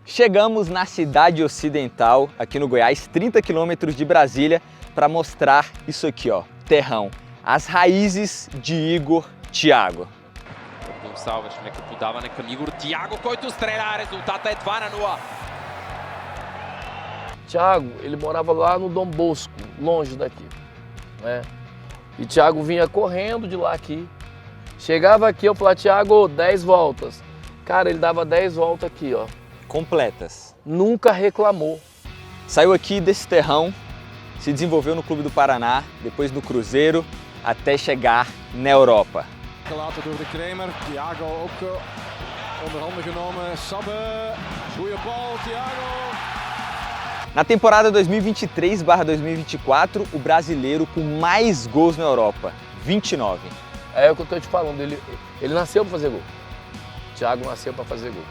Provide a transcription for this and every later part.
Chegamos na cidade ocidental, aqui no Goiás, 30 quilômetros de Brasília, para mostrar isso aqui, ó, terrão. As raízes de Igor Thiago. Salvas, como é que podava com Igor Thiago, който стреля, резултата е 2-0. Thiago, ele morava lá no Dom Bosco, longe daqui, né? E Thiago vinha correndo de lá aqui. Chegava aqui, eu falava, Thiago, 10 voltas. Cara, ele dava 10 voltas aqui, ó. Completas. Nunca reclamou. Saiu aqui desse terrão, se desenvolveu no Clube do Paraná, depois no Cruzeiro, até chegar na Europa. Gelaten door de Kramer, Thiago ook onder handen genomen, Sabbe, goeie bal, Thiago. Na temporada 2023/2024, o brasileiro com mais gols na Europa, 29. É o que eu tô te falando, ele nasceu para fazer gol. Thiago nasceu para fazer gol.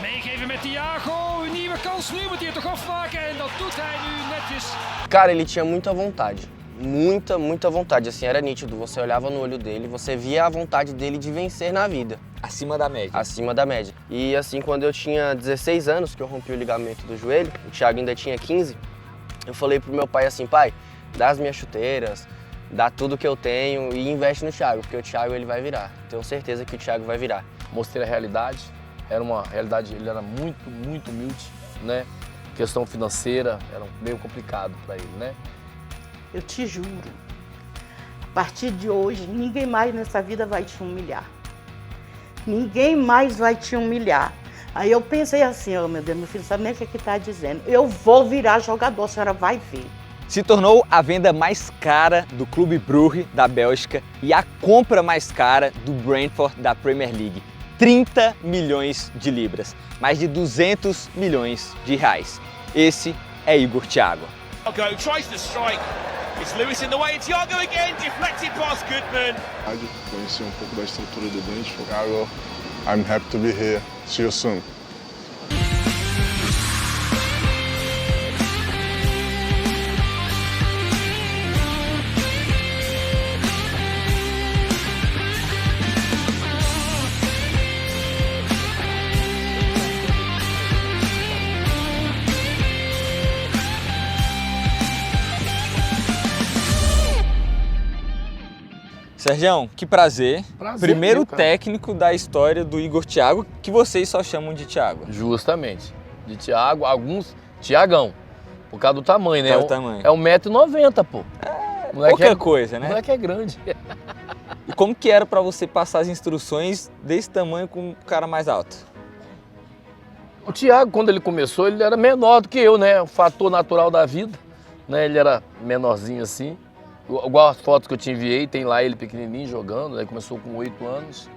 Meegeven met Thiago, een nieuwe kans, nu moet hij het toch afmaken en dat doet hij nu netjes. Cara, ele tinha muita vontade. Muita vontade, assim, era nítido. Você olhava no olho dele, você via a vontade dele de vencer na vida. Acima da média. Acima da média. E assim, quando eu tinha 16 anos, que eu rompi o ligamento do joelho, o Thiago ainda tinha 15, eu falei pro meu pai assim, pai, dá as minhas chuteiras, dá tudo que eu tenho e investe no Thiago, porque o Thiago ele vai virar. Tenho certeza que o Thiago vai virar. Mostrei a realidade, era uma realidade, ele era muito humilde, né? Questão financeira era meio complicado para ele, né? Eu te juro, a partir de hoje, ninguém mais nessa vida vai te humilhar. Ninguém mais vai te humilhar. Aí eu pensei assim, oh meu Deus, meu filho sabe nem o que está dizendo. Eu vou virar jogador, a senhora vai ver. Se tornou a venda mais cara do Clube Brugge da Bélgica e a compra mais cara do Brentford da Premier League. 30 milhões de libras, mais de 200 milhões de reais. Esse é Igor Thiago. Thiago tries to strike. It's Lewis in the way. Thiago again, deflected past Goodman. Conheci um pouco da estrutura do Brentford. Thiago, I'm happy to be here. See you soon. Sergião, que prazer. Primeiro cara. técnico da história do Igor Thiago, que vocês só chamam de Thiago. Justamente. De Thiago, alguns Thiagão. Por causa do tamanho, né? Por causa do tamanho. É 1,90 m, pô. Pouca coisa, né? O moleque é grande. E como que era pra você passar as instruções desse tamanho com um cara mais alto? O Thiago, quando ele começou, ele era menor do que eu, né? O fator natural da vida, né? Ele era menorzinho assim. Igual as fotos que eu te enviei, tem lá ele pequenininho jogando, né? Começou com 8 anos.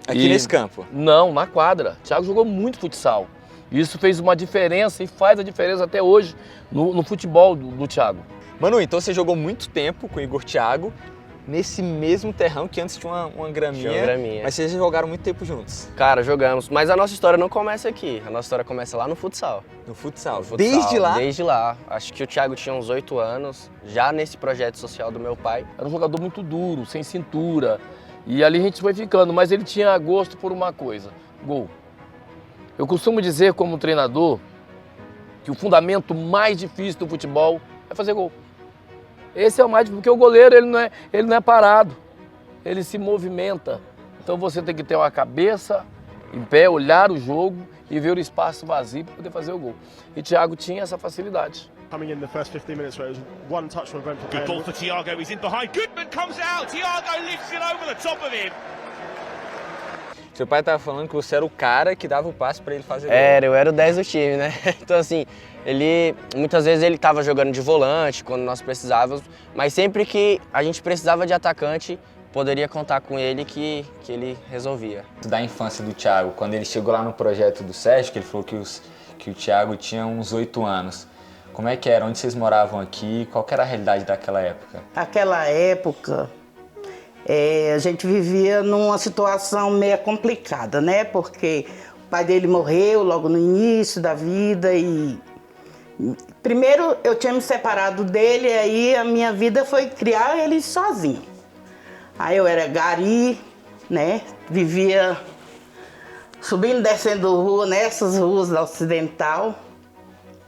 Aqui nesse campo? Não, na quadra. O Thiago jogou muito futsal. Isso fez uma diferença e faz a diferença até hoje no futebol do Thiago. Manu, então você jogou muito tempo com o Igor Thiago nesse mesmo terrão que antes tinha uma graminha, Tinha uma graminha. mas vocês já jogaram muito tempo juntos? Cara, jogamos. Mas a nossa história não começa aqui. A nossa história começa lá no futsal. No futsal? No futsal, Desde lá? Desde lá. Acho que o Thiago tinha uns 8 anos, já nesse projeto social do meu pai. Era um jogador muito duro, sem cintura. E ali a gente foi ficando, mas ele tinha gosto por uma coisa, gol. Eu costumo dizer como treinador que o fundamento mais difícil do futebol é fazer gol. Esse é o mais difícil, porque o goleiro ele não é parado, ele se movimenta. Então você tem que ter uma cabeça em pé, olhar o jogo e ver o espaço vazio para poder fazer o gol. E Thiago tinha essa facilidade. Coming in the first 15 minutes where it was one touch from Brentford. Good ball for Thiago. He's in behind. Goodman comes out. Thiago lifts it over the top of him. Seu pai estava falando que você era o cara que dava o passe para ele fazer gol. Eu era o 10 do time, né? Então assim, muitas vezes ele estava jogando de volante quando nós precisávamos, mas sempre que a gente precisava de atacante, poderia contar com ele que ele resolvia. Da infância do Thiago, quando ele chegou lá no projeto do Sérgio, que ele falou que o Thiago tinha uns 8 anos. Como é que era? Onde vocês moravam aqui? Qual que era a realidade daquela época? Naquela época, a gente vivia numa situação meio complicada, né? Porque o pai dele morreu logo no início da vida e... Primeiro eu tinha me separado dele, aí a minha vida foi criar ele sozinho. Aí eu era gari, né? Vivia subindo e descendo rua, nessas ruas da Ocidental.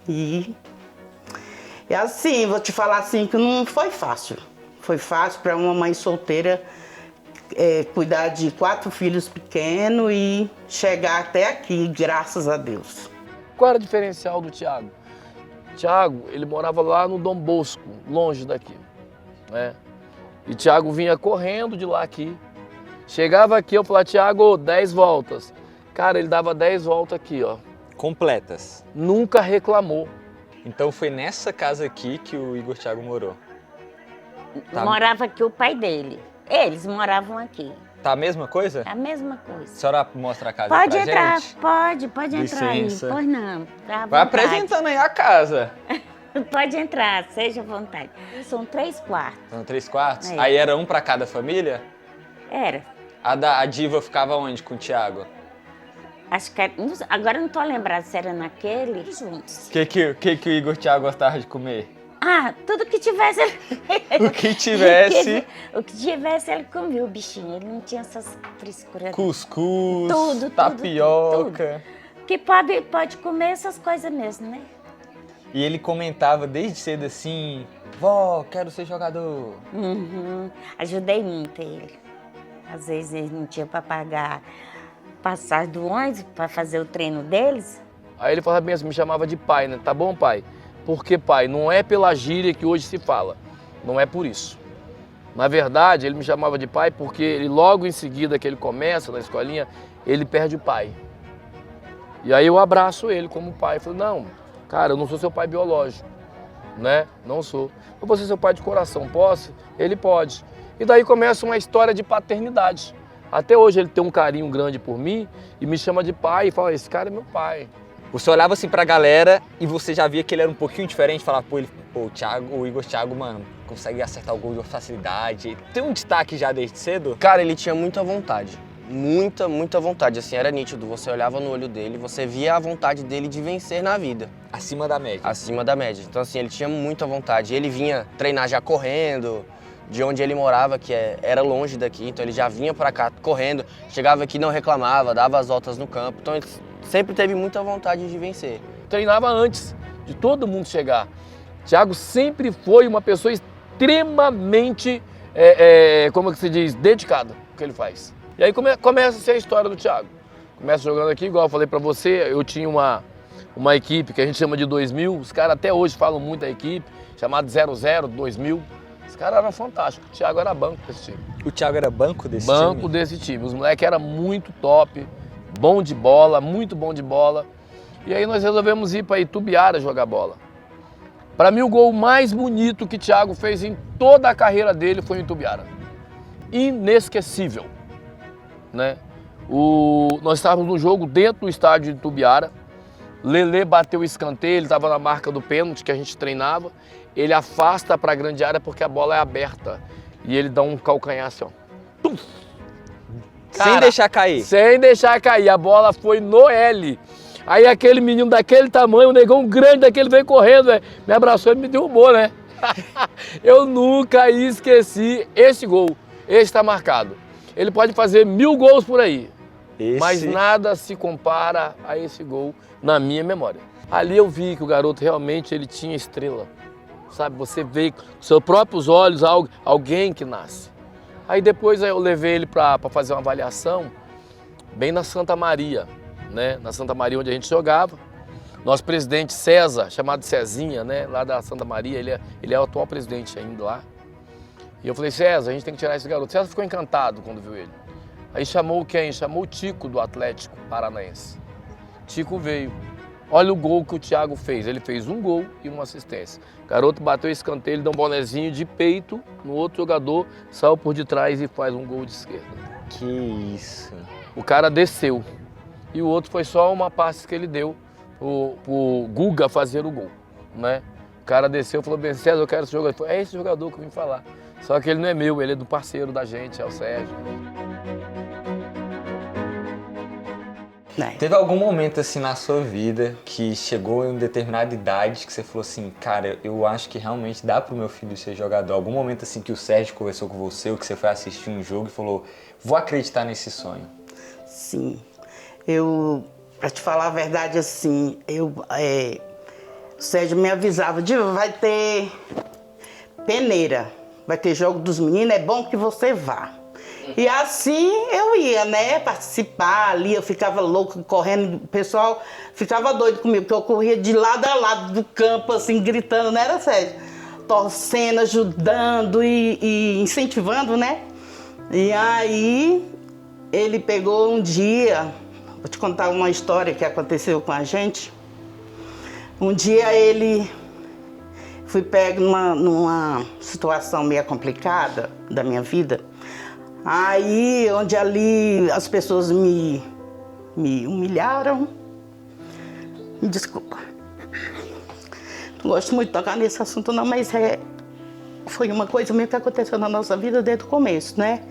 E assim, vou te falar assim, que não foi fácil. Foi fácil para uma mãe solteira cuidar de 4 filhos pequenos e chegar até aqui, graças a Deus. Qual era o diferencial do Thiago? Thiago, ele morava lá no Dom Bosco, longe daqui, né? E Thiago vinha correndo de lá aqui. Chegava aqui, eu falava, Thiago, 10 voltas. Cara, ele dava 10 voltas aqui, ó. Completas. Nunca reclamou. Então foi nessa casa aqui que o Igor Thiago morou? Tá. Morava aqui o pai dele. Eles moravam aqui. Tá a mesma coisa? A mesma coisa. A senhora mostra a casa pode pra entrar, gente? Pode entrar aí. Pois não. Vai apresentando aí a casa. Pode entrar, seja à vontade. São 3 quartos. São 3 quartos? É. Aí era um pra cada família? Era. A diva ficava onde com o Thiago? Acho que era, agora não tô lembrada se era naquele. Juntos. O que o Igor Thiago gostava de comer? Ah, tudo que tivesse. O que tivesse. O que tivesse ele comia, o bichinho. Ele não tinha essas frescuras. Cuscuz, tudo, tapioca. Tudo. Que pode comer essas coisas mesmo, né? E ele comentava desde cedo assim, vó, quero ser jogador. Uhum. Ajudei muito ele. Às vezes ele não tinha para pagar passagem do ônibus para fazer o treino deles. Aí ele falava bem assim, me chamava de pai, né? Tá bom, pai? Porque, pai, não é pela gíria que hoje se fala. Não é por isso. Na verdade, ele me chamava de pai porque ele, logo em seguida que ele começa na escolinha, ele perde o pai. E aí eu abraço ele como pai. Eu falei, não, cara, eu não sou seu pai biológico, né? Não sou. Eu vou ser seu pai de coração, posso? Ele pode. E daí começa uma história de paternidade. Até hoje ele tem um carinho grande por mim e me chama de pai e fala, esse cara é meu pai. Você olhava assim pra galera e você já via que ele era um pouquinho diferente, falava, o Igor Thiago, mano, consegue acertar o gol de uma facilidade. Tem um destaque já desde cedo? Cara, ele tinha muita vontade. Muita vontade. Assim, era nítido. Você olhava no olho dele, você via a vontade dele de vencer na vida. Acima da média. Acima da média. Então, assim, ele tinha muita vontade. Ele vinha treinar já correndo, de onde ele morava, que era longe daqui. Então, ele já vinha pra cá correndo, chegava aqui, não reclamava, dava as voltas no campo. Então, ele sempre teve muita vontade de vencer. Treinava antes de todo mundo chegar. Thiago sempre foi uma pessoa extremamente, como é que se diz, dedicada ao que ele faz. E aí começa a ser a história do Thiago. Começa jogando aqui, igual eu falei pra você, eu tinha uma equipe que a gente chama de 2000, os caras até hoje falam muito da equipe, chamada 00, 2000. Os caras eram fantásticos, o Thiago era banco desse time. O Thiago era banco desse time? Banco desse time, os moleques eram muito top, bom de bola, muito bom de bola. E aí nós resolvemos ir para Itubiara jogar bola. Para mim o gol mais bonito que o Thiago fez em toda a carreira dele foi em Itubiara. Inesquecível, né? Nós estávamos no jogo dentro do estádio de Itubiara. Lelê bateu o escanteio, ele estava na marca do pênalti que a gente treinava. Ele afasta para a grande área porque a bola é aberta. E ele dá um calcanhar assim, ó. Tum! Cara, sem deixar cair? Sem deixar cair. A bola foi no L. Aí aquele menino daquele tamanho, um negão grande daquele veio correndo, me abraçou e me derrubou, né? Eu nunca esqueci esse gol. Esse está marcado. Ele pode fazer 1000 gols por aí. Mas nada se compara a esse gol na minha memória. Ali eu vi que o garoto realmente ele tinha estrela. Sabe, você vê com seus próprios olhos alguém que nasce. Aí depois eu levei ele para fazer uma avaliação bem na Santa Maria, né? Na Santa Maria onde a gente jogava. Nosso presidente César, chamado Cezinha, né? Lá da Santa Maria, ele é o atual presidente ainda lá. E eu falei, César, a gente tem que tirar esse garoto. César ficou encantado quando viu ele. Aí chamou quem? Chamou o Tico do Atlético Paranaense. Tico veio. Olha o gol que o Thiago fez. Ele fez um gol e uma assistência. O garoto bateu esse escanteio, ele dá um bonezinho de peito no outro jogador, saiu por detrás e faz um gol de esquerda. Que isso. O cara desceu. E o outro foi só uma passe que ele deu pro Guga fazer o gol, né? O cara desceu e falou, bem, César, eu quero esse jogador. Ele falou, é esse jogador que eu vim falar. Só que ele não é meu, ele é do parceiro da gente, é o Sérgio. Teve algum momento assim na sua vida que chegou em uma determinada idade que você falou assim, cara, eu acho que realmente dá pro meu filho ser jogador? Algum momento assim que o Sérgio conversou com você ou que você foi assistir um jogo e falou, vou acreditar nesse sonho? Sim. Pra te falar a verdade, assim, o Sérgio me avisava, Diva, vai ter peneira, vai ter jogo dos meninos, é bom que você vá. E assim eu ia, né, participar ali, eu ficava louca, correndo, o pessoal ficava doido comigo, porque eu corria de lado a lado do campo, assim, gritando, não era, Sérgio? Torcendo, ajudando e incentivando, né? E aí ele pegou um dia, vou te contar uma história que aconteceu com a gente. Um dia ele fui pego numa situação meio complicada da minha vida. Aí, onde ali as pessoas me humilharam. Me desculpa. Não gosto muito de tocar nesse assunto não, mas foi uma coisa mesmo que aconteceu na nossa vida desde o começo, né?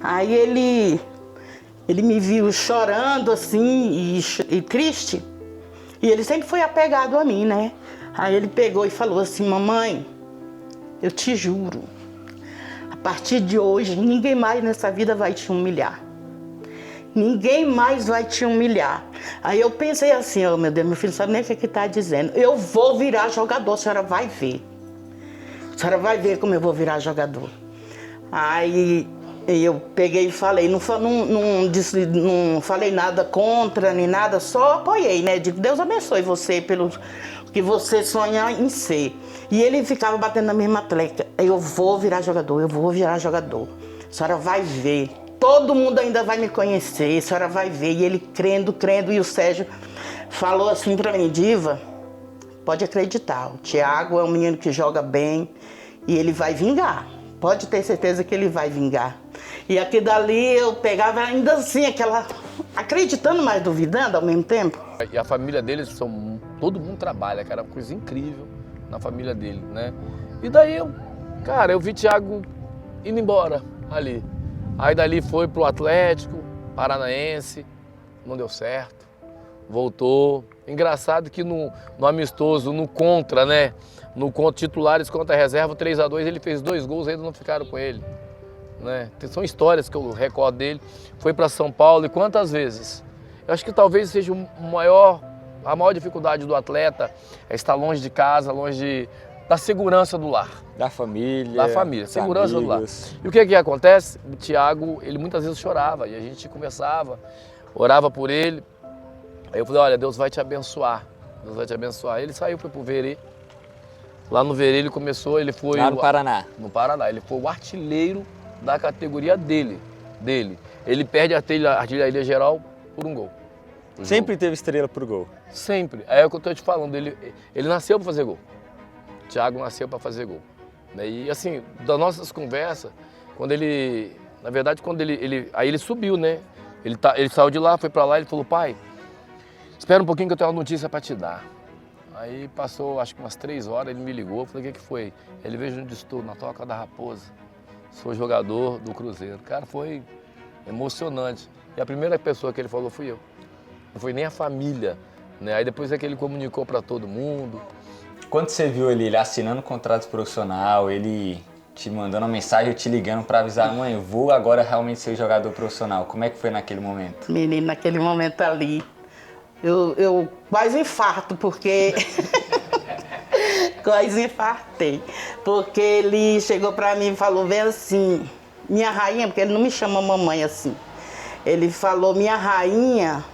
Aí ele me viu chorando assim e triste. E ele sempre foi apegado a mim, né? Aí ele pegou e falou assim, mamãe, eu te juro, a partir de hoje, ninguém mais nessa vida vai te humilhar. Ninguém mais vai te humilhar. Aí eu pensei assim, oh meu Deus, meu filho sabe nem o que está dizendo. Eu vou virar jogador, a senhora vai ver. A senhora vai ver como eu vou virar jogador. Aí eu peguei e falei, não falei nada contra, nem nada, só apoiei, né? Digo, Deus abençoe você pelo que você sonha em ser. E ele ficava batendo na mesma tecla, eu vou virar jogador, eu vou virar jogador. A senhora vai ver, todo mundo ainda vai me conhecer, a senhora vai ver. E ele crendo, e o Sérgio falou assim pra mim, Diva, pode acreditar, o Thiago é um menino que joga bem e ele vai vingar. Pode ter certeza que ele vai vingar. E aqui dali eu pegava ainda assim, acreditando, mas duvidando ao mesmo tempo. E a família deles, todo mundo trabalha, cara, uma coisa incrível na família dele, né? E daí eu vi Thiago indo embora ali. Aí dali foi pro Atlético Paranaense, não deu certo, voltou. Engraçado que no amistoso, no contra, né? No contra titulares contra a reserva, 3-2, ele fez 2 gols, ainda não ficaram com ele. Né? São histórias que eu recordo dele. Foi para São Paulo e quantas vezes? Eu acho que talvez seja a maior dificuldade do atleta é estar longe de casa, longe da segurança do lar. Da família. Da família, segurança do lar. E o que acontece? O Thiago, ele muitas vezes chorava e a gente conversava, orava por ele. Aí eu falei, olha, Deus vai te abençoar. Deus vai te abençoar. Ele saiu, foi pro Verê. Lá no Verê ele começou, ele foi... Lá no Paraná. No Paraná. Ele foi o artilheiro da categoria dele. Ele perde a artilharia geral por um gol. Sempre teve estrela por gol? Sempre. É o que eu tô te falando. Ele nasceu para fazer gol. O Thiago nasceu para fazer gol. E assim, das nossas conversas, quando ele... Na verdade, quando aí ele subiu, né? Ele saiu de lá, foi para lá, ele falou, pai, espera um pouquinho que eu tenho uma notícia para te dar. Aí passou, acho que umas 3 horas, ele me ligou, eu falei, o que foi? Ele veio onde estou, na Toca da Raposa. Sou jogador do Cruzeiro. Cara, foi emocionante. E a primeira pessoa que ele falou fui eu. Não foi nem a família, né? Aí depois é que ele comunicou para todo mundo. Quando você viu ele assinando um contrato profissional, ele te mandando uma mensagem, te ligando para avisar, mãe, vou agora realmente ser jogador profissional. Como é que foi naquele momento? Menino, naquele momento ali, eu quase infarto, porque... quase infartei. Porque ele chegou pra mim e falou, vem assim, minha rainha, porque ele não me chama mamãe assim. Ele falou, minha rainha,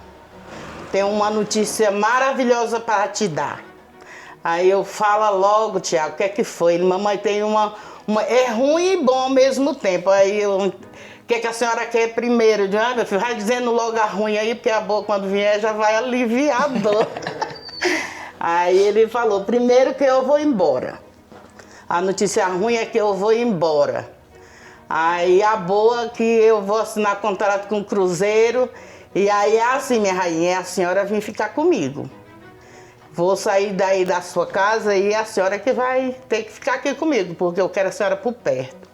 tem uma notícia maravilhosa para te dar. Aí eu falo logo, Thiago, o que é que foi? Ele, mamãe, tem é ruim e bom ao mesmo tempo. Aí eu... O que a senhora quer primeiro? Eu digo, meu filho, vai dizendo logo a ruim aí, porque a boa quando vier já vai aliviar a dor. Aí ele falou, primeiro que eu vou embora. A notícia ruim é que eu vou embora. Aí a boa é que eu vou assinar contrato com o Cruzeiro. E aí é assim, minha rainha, é a senhora vir ficar comigo. Vou sair daí da sua casa e a senhora que vai ter que ficar aqui comigo, porque eu quero a senhora por perto.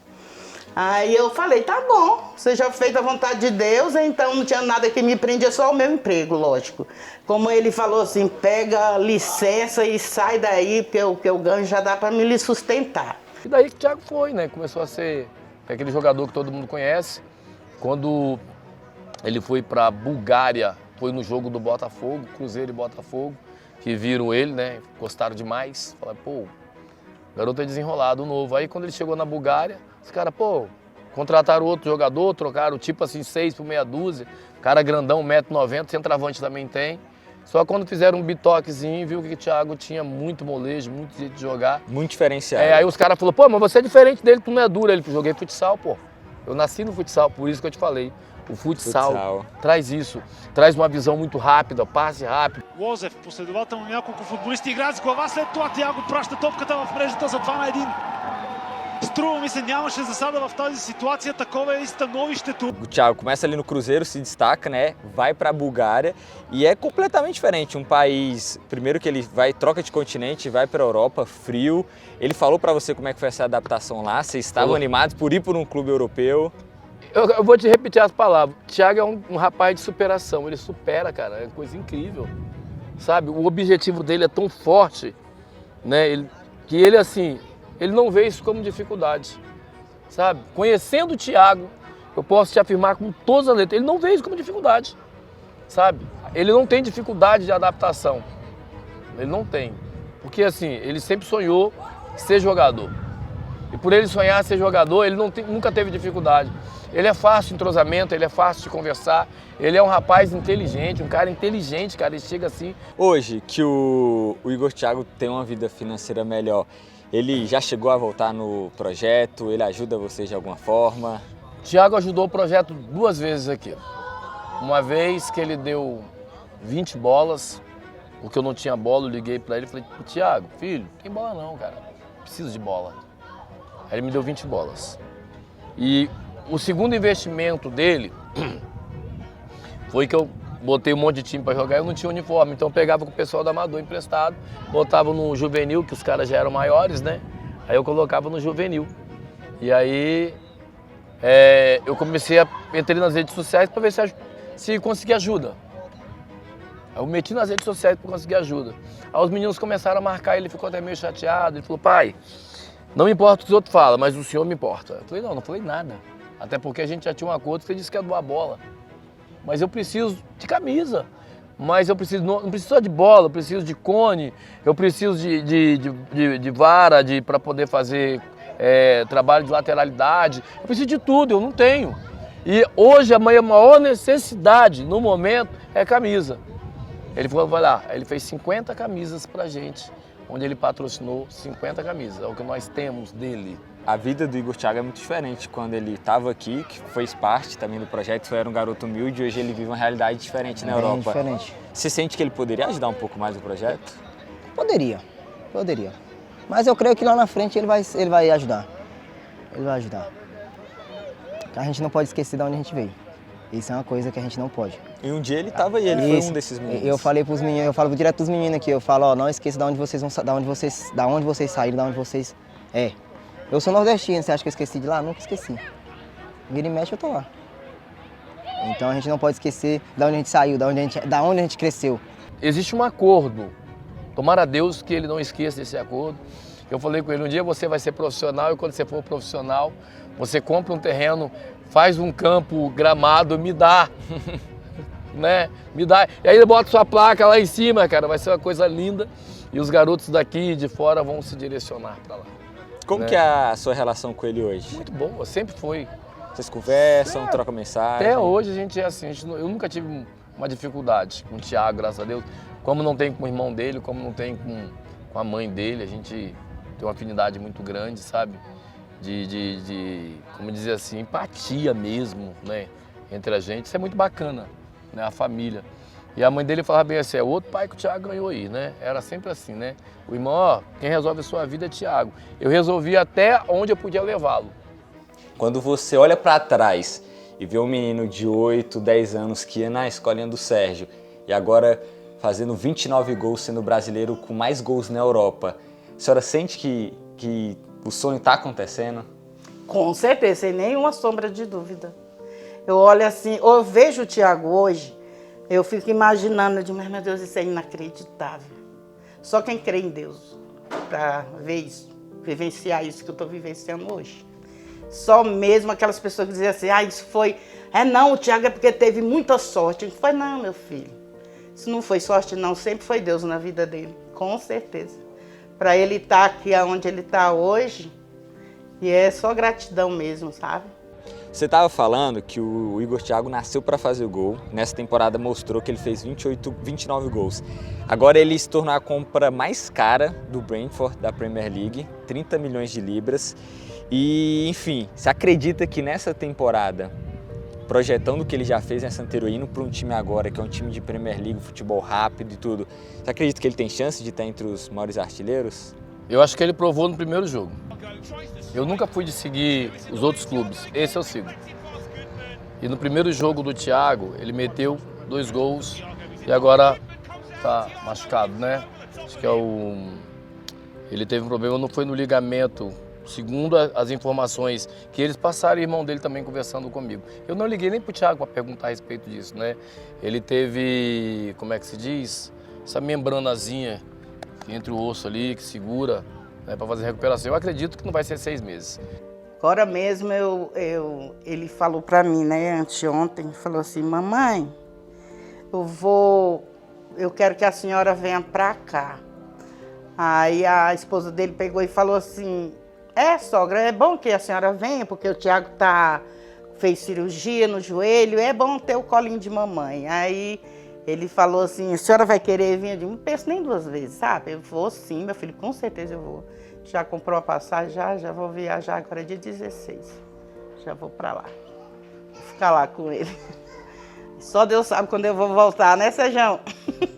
Aí eu falei, tá bom, você já fez a vontade de Deus, então não tinha nada que me prendia, só o meu emprego, lógico. Como ele falou assim, pega licença e sai daí, porque o que eu ganho já dá para me lhe sustentar. E daí que o Thiago foi, né? Começou a ser aquele jogador que todo mundo conhece. Quando ele foi para Bulgária, foi no jogo do Botafogo, Cruzeiro e Botafogo, que viram ele, né? Gostaram demais. Falaram, pô, o garoto é desenrolado, novo. Aí quando ele chegou na Bulgária, os caras, pô, contrataram outro jogador, trocaram tipo assim 6 por meia dúzia. Cara grandão, 1,90 m, centroavante também tem. Só quando fizeram um bitoquezinho, viu que o Thiago tinha muito molejo, muito jeito de jogar. Muito diferenciado. Aí os caras falaram, pô, mas você é diferente dele, tu não é duro. Ele, joguei futsal, pô. Eu nasci no futsal, por isso que eu te falei. O futsal traz isso, traz uma visão muito rápida, passe rápido. Лозев последователно няколко футболисти играят с глава, след това Тиаго праща топката в мрежата за 2-1. Струва ми се, нямаше засада в тази ситуация, такова е и становището. O Thiago começa ali no Cruzeiro, se destaca, né? Vai para a Bulgária e é completamente diferente. Um país, primeiro que ele vai, troca de continente, vai para a Europa, frio. Ele falou para você como é que foi essa adaptação lá? Vocês estavam animados por ir por um clube europeu? Eu vou te repetir as palavras. O Thiago é um rapaz de superação. Ele supera, cara. É coisa incrível. Sabe? O objetivo dele é tão forte, né? Que ele, assim, ele não vê isso como dificuldade. Sabe? Conhecendo o Thiago, eu posso te afirmar com todas as letras, ele não vê isso como dificuldade. Sabe? Ele não tem dificuldade de adaptação. Ele não tem. Porque, assim, ele sempre sonhou ser jogador. E por ele sonhar ser jogador, ele nunca teve dificuldade. Ele é fácil de entrosamento, ele é fácil de conversar, ele é um rapaz inteligente, um cara inteligente, cara, ele chega assim. Hoje que o Igor Thiago tem uma vida financeira melhor, ele já chegou a voltar no projeto, ele ajuda vocês de alguma forma? Thiago ajudou o projeto 2 vezes aqui. Uma vez que ele deu 20 bolas, porque eu não tinha bola, eu liguei para ele e falei, Thiago, filho, não tem bola não, cara, preciso de bola. Aí ele me deu 20 bolas. E o segundo investimento dele foi que eu botei um monte de time para jogar e eu não tinha uniforme. Então eu pegava com o pessoal do Amador emprestado, botava no juvenil, que os caras já eram maiores, né? Aí eu colocava no juvenil. E aí eu entrei nas redes sociais para ver se conseguia ajuda. Aí eu meti nas redes sociais para conseguir ajuda. Aí os meninos começaram a marcar, ele ficou até meio chateado. Ele falou, pai, não me importa o que os outros falam, mas o senhor me importa. Eu falei, não falei nada. Até porque a gente já tinha um acordo que você disse que ia doar bola. Mas eu preciso de camisa. Mas eu preciso, não preciso só de bola, eu preciso de cone, eu preciso de vara para poder fazer trabalho de lateralidade. Eu preciso de tudo, eu não tenho. E hoje a minha maior necessidade no momento é camisa. Ele falou, vai lá, ele fez 50 camisas pra gente, onde ele patrocinou 50 camisas, é o que nós temos dele. A vida do Igor Thiago é muito diferente. Quando ele estava aqui, que fez parte também do projeto, era um garoto humilde, hoje ele vive uma realidade diferente na Europa. Diferente. Você sente que ele poderia ajudar um pouco mais o projeto? Poderia. Mas eu creio que lá na frente ele vai ajudar. Ele vai ajudar. A gente não pode esquecer de onde a gente veio. Isso é uma coisa que a gente não pode. E um dia ele estava aí, ele foi um desses meninos. Eu falei pros meninos, eu falo direto pros meninos aqui, eu falo, ó, não esqueça de onde vocês saíram, de onde vocês é. Eu sou nordestino, você acha que eu esqueci de lá? Nunca esqueci. Vira e mexe, eu tô lá. Então a gente não pode esquecer de onde a gente saiu, da onde a gente cresceu. Existe um acordo. Tomara a Deus que ele não esqueça desse acordo. Eu falei com ele, um dia você vai ser profissional e quando você for profissional, você compra um terreno, faz um campo gramado, me dá. Né? Me dá. E aí bota sua placa lá em cima, cara, vai ser uma coisa linda. E os garotos daqui de fora vão se direcionar para lá. Como que é a sua relação com ele hoje? Muito boa, sempre foi. Vocês conversam, trocam mensagem? Até hoje a gente é assim, eu nunca tive uma dificuldade com o Thiago, graças a Deus. Como não tem com o irmão dele, como não tem com a mãe dele, a gente tem uma afinidade muito grande, sabe? Como dizer assim, empatia mesmo, né? Entre a gente, isso é muito bacana, né? A família. E a mãe dele falava bem assim, é outro pai que o Thiago ganhou aí, né? Era sempre assim, né? O irmão, ó, quem resolve a sua vida é Thiago. Eu resolvi até onde eu podia levá-lo. Quando você olha para trás e vê um menino de 8, 10 anos que ia na escolinha do Sérgio e agora fazendo 29 gols, sendo brasileiro com mais gols na Europa, a senhora sente que o sonho está acontecendo? Com certeza, sem nenhuma sombra de dúvida. Eu olho assim, eu vejo o Thiago hoje, eu fico imaginando, eu digo, mas meu Deus, isso é inacreditável. Só quem crê em Deus para ver isso, vivenciar isso que eu estou vivenciando hoje. Só mesmo aquelas pessoas que diziam assim, isso foi... não, o Thiago é porque teve muita sorte. Não foi não, meu filho. Isso não foi sorte não, sempre foi Deus na vida dele, com certeza. Para ele estar aqui onde ele está hoje, e é só gratidão mesmo, sabe? Você estava falando que o Igor Thiago nasceu para fazer gol. Nessa temporada mostrou que ele fez 29 gols. Agora ele se tornou a compra mais cara do Brentford da Premier League, 30 milhões de libras. E, enfim, você acredita que nessa temporada, projetando o que ele já fez nessa anterior, indo para um time agora, que é um time de Premier League, futebol rápido e tudo, você acredita que ele tem chance de estar entre os maiores artilheiros? Eu acho que ele provou no primeiro jogo. Eu nunca fui de seguir os outros clubes, esse eu sigo. E no primeiro jogo do Thiago, ele meteu 2 gols e agora tá machucado, né? Acho que ele teve um problema, não foi no ligamento, segundo as informações que eles passaram, e o irmão dele também conversando comigo. Eu não liguei nem pro Thiago para perguntar a respeito disso, né? Ele teve, como é que se diz? Essa membranazinha entre o osso ali, que segura, né, para fazer recuperação. Eu acredito que não vai ser 6 meses. Agora mesmo ele falou para mim, né, anteontem, falou assim, mamãe, eu quero que a senhora venha para cá. Aí a esposa dele pegou e falou assim, sogra, é bom que a senhora venha, porque o Thiago fez cirurgia no joelho, é bom ter o colinho de mamãe. Aí ele falou assim, a senhora vai querer vir? Eu digo, não penso nem 2 vezes, sabe? Eu vou sim, meu filho, com certeza eu vou. Já comprou a passagem, já vou viajar agora dia 16. Já vou pra lá. Vou ficar lá com ele. Só Deus sabe quando eu vou voltar, né, Sejão?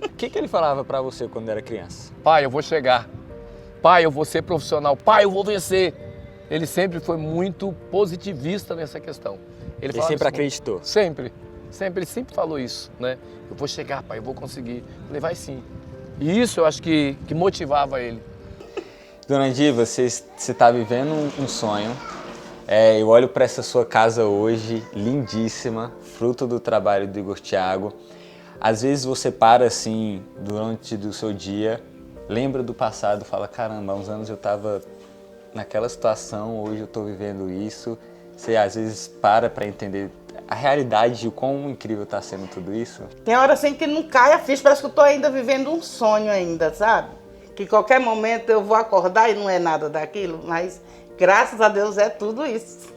O que ele falava pra você quando era criança? Pai, eu vou chegar. Pai, eu vou ser profissional. Pai, eu vou vencer. Ele sempre foi muito positivista nessa questão. Ele sempre acreditou? Sempre. Ele sempre falou isso, né? Eu vou chegar, pai, eu vou conseguir. Eu falei, vai sim. E isso eu acho que motivava ele. Dona Diva, você está vivendo um sonho. Eu olho para essa sua casa hoje, lindíssima, fruto do trabalho do Igor Thiago. Às vezes você para assim, durante o seu dia, lembra do passado, fala, caramba, há uns anos eu estava naquela situação, hoje eu estou vivendo isso. Você às vezes para entender a realidade e o quão incrível está sendo tudo isso. Tem hora assim que não cai a ficha, parece que eu estou ainda vivendo um sonho ainda, sabe? Que qualquer momento eu vou acordar e não é nada daquilo, mas graças a Deus é tudo isso.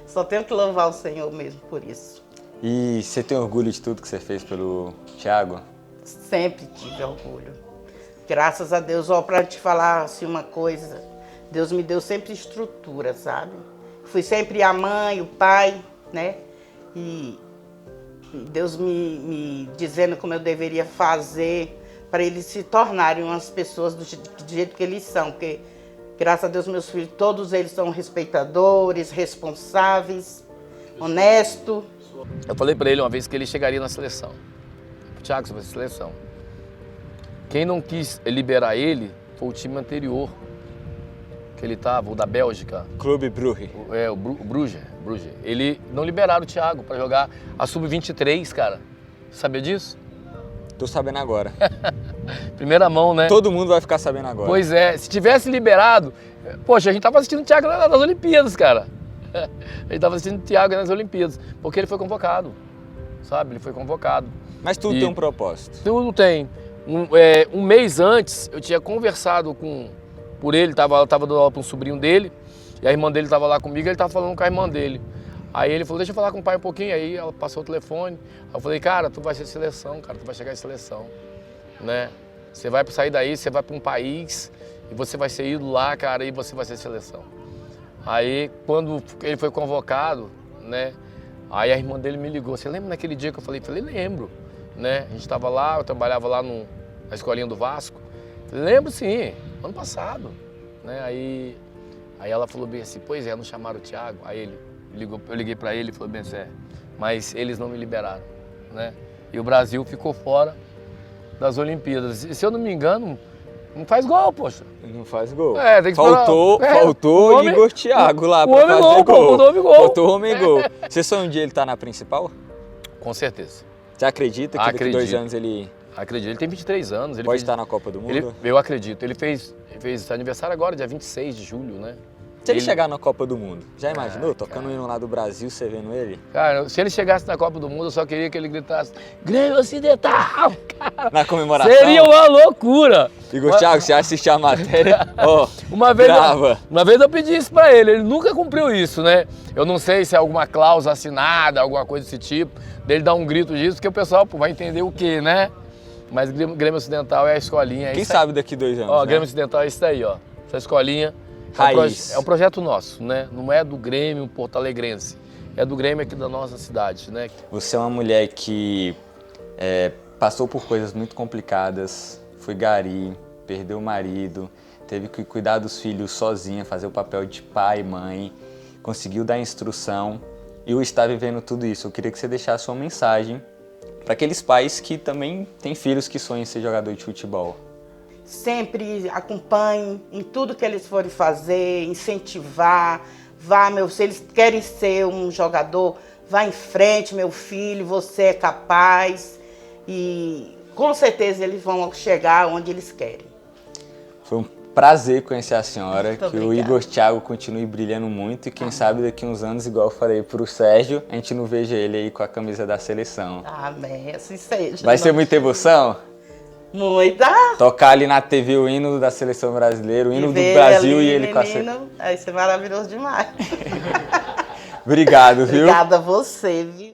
Só tenho que louvar o Senhor mesmo por isso. E você tem orgulho de tudo que você fez pelo Thiago? Sempre tive orgulho. Graças a Deus, para te falar assim uma coisa, Deus me deu sempre estrutura, sabe? Fui sempre a mãe, o pai, né? E Deus me dizendo como eu deveria fazer para eles se tornarem umas pessoas do jeito que eles são. Porque, graças a Deus, meus filhos, todos eles são respeitadores, responsáveis, honestos. Eu falei para ele uma vez que ele chegaria na seleção. Thiago, você vai ser seleção. Quem não quis liberar ele foi o time anterior que ele estava, o da Bélgica. Clube Brugge. O Bruges. Ele não liberaram o Thiago para jogar a Sub-23, cara. Você sabia disso? Tô sabendo agora. Primeira mão, né? Todo mundo vai ficar sabendo agora. Pois é, se tivesse liberado... Poxa, a gente tava assistindo o Thiago nas Olimpíadas, cara. A gente tava assistindo o Thiago nas Olimpíadas, porque ele foi convocado, sabe? Ele foi convocado. Mas tudo tem um propósito. Tudo tem. Um mês antes, eu tinha conversado por ele, tava dando aula para um sobrinho dele, e a irmã dele tava lá comigo, ele tava falando com a irmã dele. Aí ele falou, deixa eu falar com o pai um pouquinho, aí ela passou o telefone. Aí eu falei, cara, tu vai ser seleção, cara, tu vai chegar em seleção, né? Você vai sair daí, você vai para um país, e você vai ser ídolo lá, cara, e você vai ser seleção. Aí, quando ele foi convocado, né, aí a irmã dele me ligou, você lembra naquele dia que eu falei? Falei, lembro, né? A gente tava lá, eu trabalhava lá na escolinha do Vasco. Falei, lembro sim, ano passado, né? Aí ela falou bem assim, pois é, não chamaram o Thiago. Aí eu liguei para ele e falou bem assim, mas eles não me liberaram, né? E o Brasil ficou fora das Olimpíadas. E se eu não me engano, não faz gol, poxa. Não faz gol. Tem que faltou o Igor Thiago lá pra fazer gol. Faltou o homem gol. Você só um dia ele tá na principal? Com certeza. Você acredita que daqui 2 anos ele... Acredito, ele tem 23 anos. Ele pode estar na Copa do Mundo? Eu acredito. Ele fez aniversário agora, dia 26 de julho, né? Se ele chegar na Copa do Mundo, já imaginou? Tocando o hino lá do Brasil, você vendo ele? Cara, se ele chegasse na Copa do Mundo, eu só queria que ele gritasse Grêmio Ocidental, cara. Na comemoração? Seria uma loucura. Igor Thiago, você assistiu a matéria? Ó, uma vez eu pedi isso pra ele nunca cumpriu isso, né? Eu não sei se é alguma cláusula assinada, alguma coisa desse tipo, dele dar um grito disso, que o pessoal vai entender o quê, né? Mas Grêmio Ocidental é a escolinha. Quem sabe daqui 2 anos, ó, né? Grêmio Ocidental é isso aí, ó. Essa escolinha. Raiz. É um projeto nosso, né? Não é do Grêmio porto-alegrense. É do Grêmio aqui da nossa cidade, né? Você é uma mulher que passou por coisas muito complicadas, foi gari, perdeu o marido, teve que cuidar dos filhos sozinha, fazer o papel de pai e mãe, conseguiu dar instrução e está vivendo tudo isso. Eu queria que você deixasse uma mensagem para aqueles pais que também têm filhos que sonham em ser jogador de futebol. Sempre acompanhe em tudo que eles forem fazer, incentivar. Se eles querem ser um jogador, vá em frente, meu filho, você é capaz. E com certeza eles vão chegar onde eles querem. Foi um prazer conhecer a senhora, Muito que obrigada. o Igor Thiago continue brilhando muito e quem sabe daqui uns anos, igual eu falei pro Sérgio, a gente não veja ele aí com a camisa da seleção. Amém, assim seja. Vai ser muita emoção? Muita. Tocar ali na TV o hino da seleção brasileira, o hino do Brasil ali, e ele com a menino, vai ser maravilhoso demais. Obrigado, viu? Obrigada a você, viu?